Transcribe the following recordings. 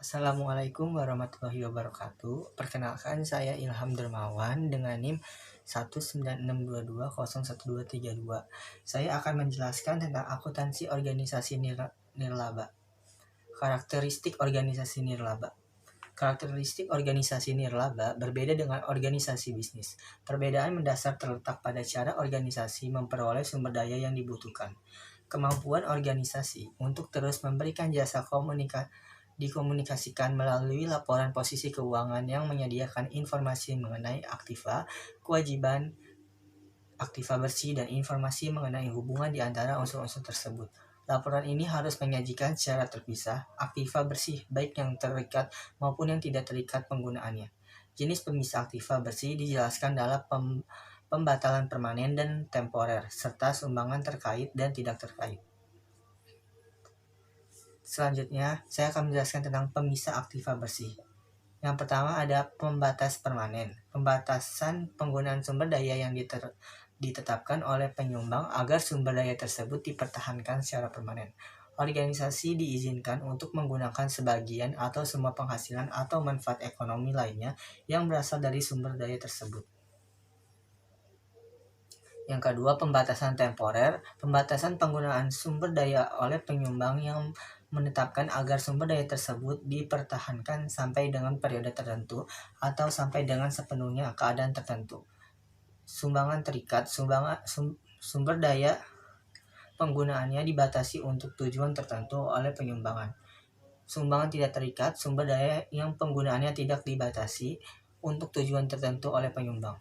Assalamualaikum warahmatullahi wabarakatuh. Perkenalkan, saya Ilham Dermawan dengan NIM 19622011232. Saya akan menjelaskan tentang akuntansi organisasi nirlaba. Karakteristik organisasi nirlaba. Karakteristik organisasi nirlaba berbeda dengan organisasi bisnis. Perbedaan mendasar terletak pada cara organisasi memperoleh sumber daya yang dibutuhkan. Kemampuan organisasi untuk terus memberikan jasa dikomunikasikan melalui laporan posisi keuangan yang menyediakan informasi mengenai aktiva, kewajiban, aktiva bersih, dan informasi mengenai hubungan di antara unsur-unsur tersebut. Laporan ini harus menyajikan secara terpisah aktiva bersih baik yang terikat maupun yang tidak terikat penggunaannya. Jenis pemisah aktiva bersih dijelaskan dalam pembatalan permanen dan temporer, serta sumbangan terkait dan tidak terkait. Selanjutnya, saya akan menjelaskan tentang pemisah aktiva bersih. Yang pertama ada pembatas permanen. Pembatasan penggunaan sumber daya yang ditetapkan oleh penyumbang agar sumber daya tersebut dipertahankan secara permanen. Organisasi diizinkan untuk menggunakan sebagian atau semua penghasilan atau manfaat ekonomi lainnya yang berasal dari sumber daya tersebut. Yang kedua, pembatasan temporer. Pembatasan penggunaan sumber daya oleh penyumbang yang menetapkan agar sumber daya tersebut dipertahankan sampai dengan periode tertentu atau sampai dengan sepenuhnya keadaan tertentu. Sumbangan terikat. Sumber daya penggunaannya dibatasi untuk tujuan tertentu oleh penyumbangan. Sumbangan tidak terikat. Sumber daya yang penggunaannya tidak dibatasi untuk tujuan tertentu oleh penyumbang.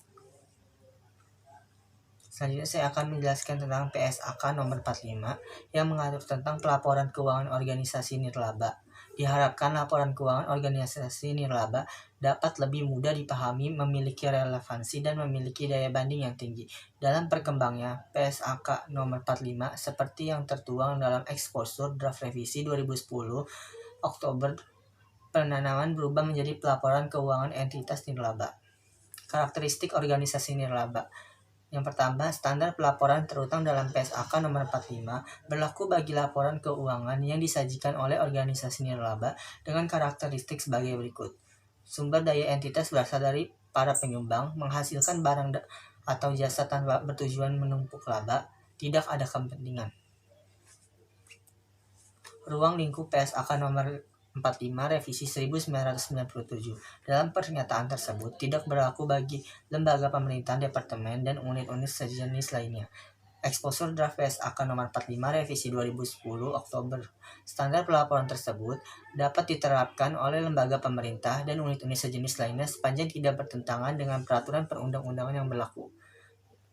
Selanjutnya saya akan menjelaskan tentang PSAK nomor 45 yang mengatur tentang pelaporan keuangan organisasi nirlaba. Diharapkan laporan keuangan organisasi nirlaba dapat lebih mudah dipahami, memiliki relevansi, dan memiliki daya banding yang tinggi. Dalam perkembangnya, PSAK nomor 45 seperti yang tertuang dalam Exposure Draft Revisi 2010 Oktober, penanaman berubah menjadi pelaporan keuangan entitas nirlaba. Karakteristik organisasi nirlaba. Yang pertama, standar pelaporan terutang dalam PSAK nomor 45 berlaku bagi laporan keuangan yang disajikan oleh organisasi nirlaba dengan karakteristik sebagai berikut. Sumber daya entitas berasal dari para penyumbang, menghasilkan barang atau jasa tanpa bertujuan menumpuk laba, tidak ada kepentingan. Ruang lingkup PSAK nomor 45 Revisi 1997. Dalam pernyataan tersebut tidak berlaku bagi lembaga pemerintahan, departemen, dan unit-unit sejenis lainnya. Exposure Draft PSAK nomor 45 Revisi 2010 Oktober. Standar pelaporan tersebut dapat diterapkan oleh lembaga pemerintah dan unit-unit sejenis lainnya sepanjang tidak bertentangan dengan peraturan perundang-undangan yang berlaku.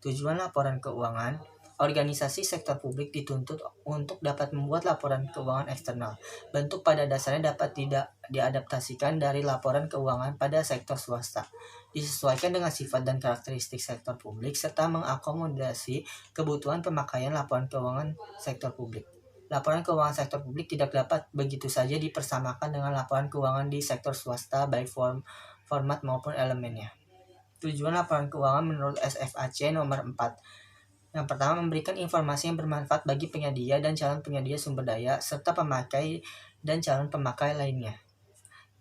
Tujuan laporan keuangan. Organisasi sektor publik dituntut untuk dapat membuat laporan keuangan eksternal. Bentuk pada dasarnya dapat tidak diadaptasikan dari laporan keuangan pada sektor swasta, disesuaikan dengan sifat dan karakteristik sektor publik, serta mengakomodasi kebutuhan pemakaian laporan keuangan sektor publik. Laporan keuangan sektor publik tidak dapat begitu saja dipersamakan dengan laporan keuangan di sektor swasta, baik format maupun elemennya. Tujuan laporan keuangan menurut SFAC nomor 4. Yang pertama, memberikan informasi yang bermanfaat bagi penyedia dan calon penyedia sumber daya, serta pemakai dan calon pemakai lainnya.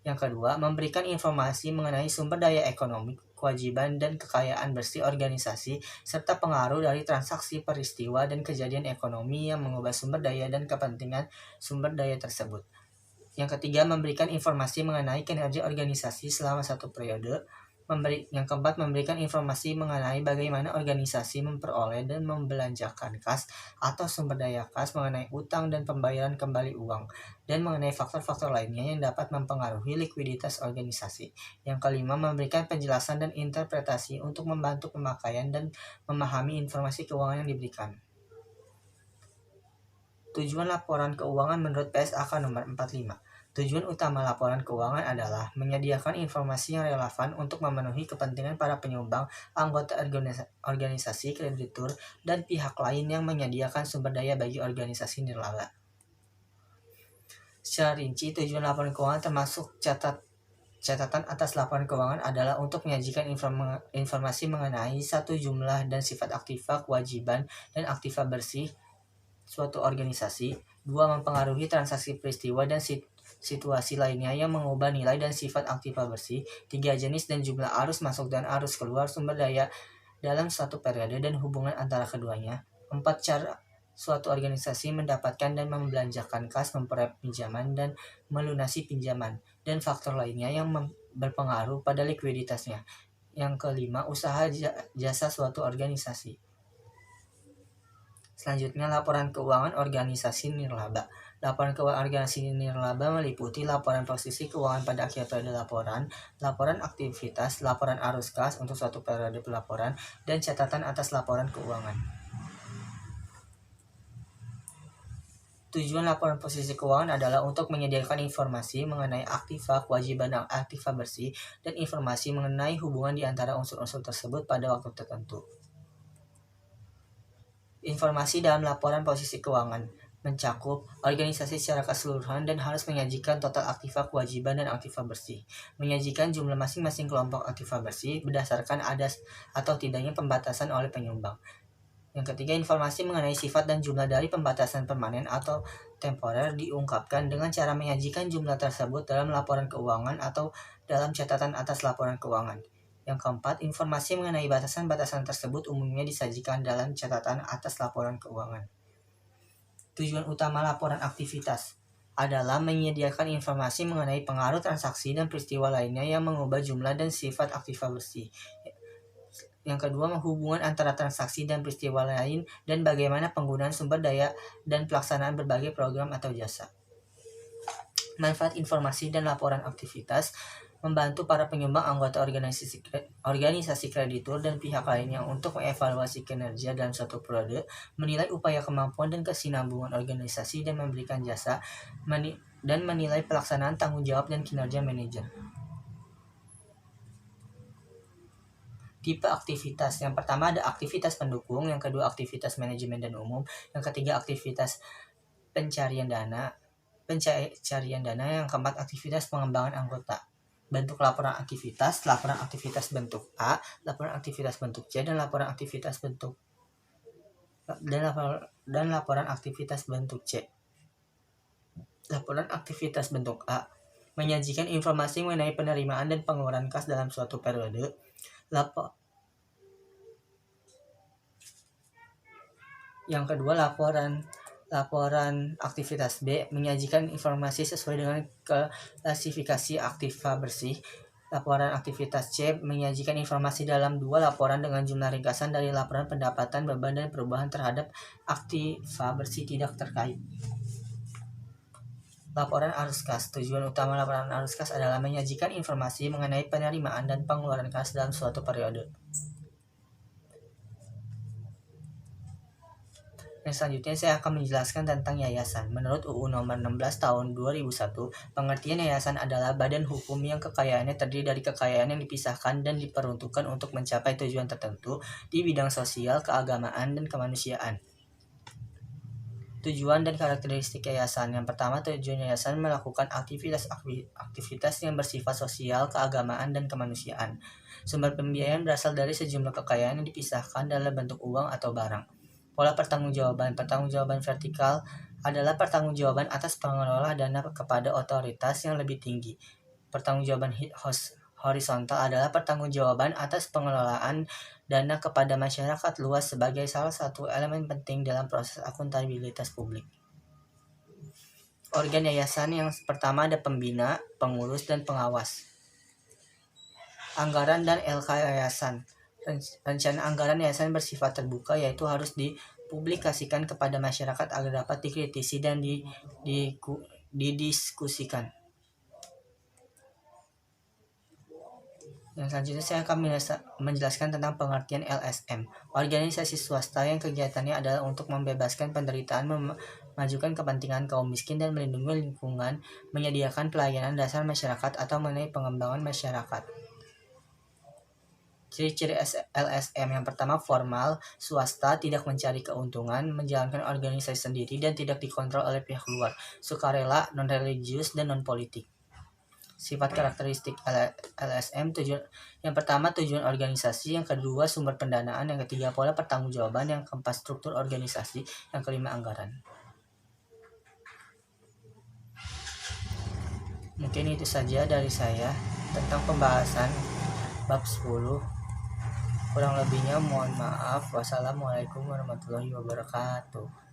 Yang kedua, memberikan informasi mengenai sumber daya ekonomi, kewajiban, dan kekayaan bersih organisasi, serta pengaruh dari transaksi, peristiwa, dan kejadian ekonomi yang mengubah sumber daya dan kepentingan sumber daya tersebut. Yang ketiga, memberikan informasi mengenai kinerja organisasi selama satu periode. Yang keempat, memberikan informasi mengenai bagaimana organisasi memperoleh dan membelanjakan kas atau sumber daya kas, mengenai utang dan pembayaran kembali uang, dan mengenai faktor-faktor lainnya yang dapat mempengaruhi likuiditas organisasi. Yang kelima, memberikan penjelasan dan interpretasi untuk membantu pemakaian dan memahami informasi keuangan yang diberikan. Tujuan laporan keuangan menurut PSAK nomor 45. Tujuan utama laporan keuangan adalah menyediakan informasi yang relevan untuk memenuhi kepentingan para penyumbang, anggota organisasi, kreditur, dan pihak lain yang menyediakan sumber daya bagi organisasi nirlaba. Secara rinci, tujuan laporan keuangan termasuk catatan atas laporan keuangan adalah untuk menyajikan informasi mengenai satu, jumlah dan sifat aktiva, kewajiban, dan aktiva bersih suatu organisasi. 2. Mempengaruhi transaksi peristiwa dan situasi lainnya yang mengubah nilai dan sifat aktiva bersih. 3 jenis dan jumlah arus masuk dan arus keluar sumber daya dalam suatu periode dan hubungan antara keduanya. 4 cara suatu organisasi mendapatkan dan membelanjakan kas, memperoleh pinjaman, dan melunasi pinjaman, dan faktor lainnya yang berpengaruh pada likuiditasnya. Yang kelima, usaha jasa suatu organisasi. Selanjutnya, laporan keuangan organisasi nirlaba. Laporan keuangan organisasi nirlaba meliputi laporan posisi keuangan pada akhir periode laporan, laporan aktivitas, laporan arus kas untuk suatu periode pelaporan, dan catatan atas laporan keuangan. Tujuan laporan posisi keuangan adalah untuk menyediakan informasi mengenai aktiva, kewajiban aktiva bersih, dan informasi mengenai hubungan di antara unsur-unsur tersebut pada waktu tertentu. Informasi dalam laporan posisi keuangan mencakup organisasi secara keseluruhan dan harus menyajikan total aktiva, kewajiban, dan aktiva bersih. Menyajikan jumlah masing-masing kelompok aktiva bersih berdasarkan ada atau tidaknya pembatasan oleh penyumbang. Yang ketiga, informasi mengenai sifat dan jumlah dari pembatasan permanen atau temporer diungkapkan dengan cara menyajikan jumlah tersebut dalam laporan keuangan atau dalam catatan atas laporan keuangan. Yang keempat, informasi mengenai batasan-batasan tersebut umumnya disajikan dalam catatan atas laporan keuangan. Tujuan utama laporan aktivitas adalah menyediakan informasi mengenai pengaruh transaksi dan peristiwa lainnya yang mengubah jumlah dan sifat aktiva bersih. Yang kedua, hubungan antara transaksi dan peristiwa lain dan bagaimana penggunaan sumber daya dan pelaksanaan berbagai program atau jasa. Manfaat informasi dan laporan aktivitas membantu para penyumbang, anggota organisasi kreditur, dan pihak lainnya untuk mengevaluasi kinerja dalam suatu periode, menilai upaya, kemampuan, dan kesinambungan organisasi, dan memberikan jasa, dan menilai pelaksanaan tanggung jawab dan kinerja manajer. Tipe aktivitas. Yang pertama ada aktivitas pendukung, yang kedua aktivitas manajemen dan umum, yang ketiga aktivitas pencarian dana, yang keempat aktivitas pengembangan anggota. Bentuk laporan aktivitas bentuk A, laporan aktivitas bentuk C, dan laporan aktivitas bentuk C. Laporan aktivitas bentuk A menyajikan informasi mengenai penerimaan dan pengeluaran kas dalam suatu periode. Yang kedua, laporan aktivitas B menyajikan informasi sesuai dengan klasifikasi aktiva bersih. Laporan aktivitas C menyajikan informasi dalam 2 laporan dengan jumlah ringkasan dari laporan pendapatan, beban, dan perubahan terhadap aktiva bersih tidak terkait. Laporan arus kas. Tujuan utama laporan arus kas adalah menyajikan informasi mengenai penerimaan dan pengeluaran kas dalam suatu periode. Yang selanjutnya saya akan menjelaskan tentang yayasan. Menurut UU Nomor 16 Tahun 2001, pengertian yayasan adalah badan hukum yang kekayaannya terdiri dari kekayaan yang dipisahkan dan diperuntukkan untuk mencapai tujuan tertentu di bidang sosial, keagamaan, dan kemanusiaan. Tujuan dan karakteristik yayasan. Yang pertama, tujuan yayasan melakukan aktivitas yang bersifat sosial, keagamaan, dan kemanusiaan. Sumber pembiayaan berasal dari sejumlah kekayaan yang dipisahkan dalam bentuk uang atau barang. Pola pertanggungjawaban. Pertanggungjawaban vertikal adalah pertanggungjawaban atas pengelola dana kepada otoritas yang lebih tinggi. Pertanggungjawaban horizontal adalah pertanggungjawaban atas pengelolaan dana kepada masyarakat luas sebagai salah satu elemen penting dalam proses akuntabilitas publik. Organ yayasan yang pertama ada pembina, pengurus, dan pengawas. Anggaran dan LK yayasan. Rencana anggaran yayasan bersifat terbuka, yaitu harus dipublikasikan kepada masyarakat agar dapat dikritisi dan didiskusikan. Yang selanjutnya saya akan menjelaskan tentang pengertian LSM. Organisasi swasta yang kegiatannya adalah untuk membebaskan penderitaan, memajukan kepentingan kaum miskin, dan melindungi lingkungan, menyediakan pelayanan dasar masyarakat, atau mengenai pengembangan masyarakat. Ciri-ciri LSM. Yang pertama, formal, swasta, tidak mencari keuntungan, menjalankan organisasi sendiri, dan tidak dikontrol oleh pihak luar, sukarela, non-religius, dan non-politik. Sifat karakteristik LSM. Yang pertama, tujuan organisasi, yang kedua, sumber pendanaan, yang ketiga, pola pertanggungjawaban, yang keempat, struktur organisasi, yang kelima, anggaran. Mungkin itu saja dari saya tentang pembahasan bab 10. Kurang lebihnya mohon maaf. Wassalamualaikum warahmatullahi wabarakatuh.